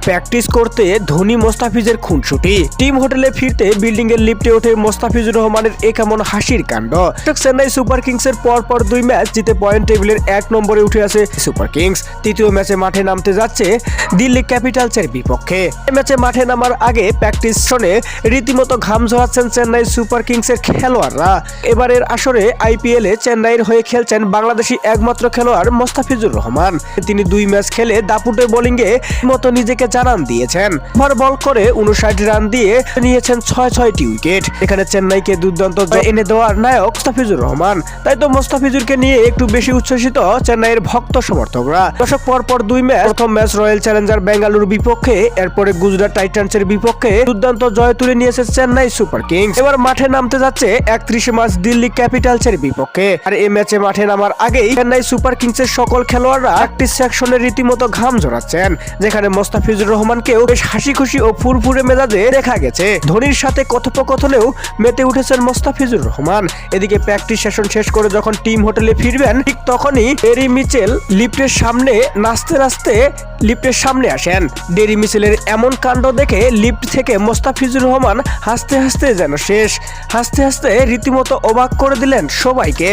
Practice করতে ধোনি মোস্তাফিজের খুনসুটি। Team হোটেলে ফিরতে বিল্ডিং এর লিফটে ওঠে মোস্তাফিজুর রহমানের এ কেমন হাসির কাণ্ড। চেন্নাই সুপার কিংস এর পর 2 ম্যাচ জিতে পয়েন্ট টেবিলের 1 নম্বরে উঠে আছে সুপার কিংস। তৃতীয় ম্যাচে মাঠে নামতে যাচ্ছে দিল্লি ক্যাপিটালসের বিপক্ষে। এই ম্যাচে মাঠে নামার আগে প্র্যাকটিস শনে রীতিমতো ঘাম ঝরাচ্ছেন চেন্নাই সুপার কিংস এর খেলোয়াড়রা। এবারের আসরে আইপিএল এ চেন্নাইয়ের হয়ে খেলছেন বাংলাদেশি একমাত্র খেলোয়াড় মোস্তাফিজুর রহমান। তিনি 2 ম্যাচ খেলে দাপুটে বোলিংয়ে মতো নিজেকে জানান দিয়েছেন। ওভার বল করে 59 রান দিয়ে নিয়েছেন 6টি উইকেট। এখানে চেন্নাইকে দুর্দান্ত এনে দেওয়ার নায়ক মোস্তাফিজুর রহমান। তাই তো মোস্তাফিজুরকে নিয়ে একটু বেশি উচ্ছ্বসিত চেন্নাইয়ের ভক্ত সমর্থকরা। দর্শক, পর 2 ম্যাচ, প্রথম ম্যাচ রয়্যাল চ্যালেঞ্জার বেঙ্গালুরুর বিপক্ষে, এরপরে গুজরাট টাইটান্সের বিপক্ষে দুর্দান্ত জয় তুলে নিয়েছে চেন্নাই সুপার কিংস। এবার মাঠে নামতে যাচ্ছে 31 মার্চ দিল্লি ক্যাপিটালসের বিপক্ষে। আর এই ম্যাচে মাঠে নামার আগেই চেন্নাই সুপার কিংসের সকল খেলোয়াড়রা প্র্যাকটিস সেকশনে রীতিমতো ঘাম ঝরাচ্ছেন, যেখানে মোস্তাফিজুর রহমানকেও বেশ হাসি খুশি ও ফুরফুরে মেজাজে দেখা গেছে। ধোনির সাথে কথোপকথনেও মেতে উঠেছেন মোস্তাফিজুর রহমান। এদিকে প্র্যাকটিস সেশন শেষ করে যখন টিম হোটেলে ফিরবেন, ঠিক তখনই ডেরি মিচেল লিফটের সামনে নাচতে লিফটের সামনে আসেন। ডেরি মিচেলের এমন কাণ্ড দেখে লিফট থেকে মোস্তাফিজুর রহমান হাসতে যেন শেষ। হাসতে রীতিমতো অবাক করে দিলেন সবাইকে।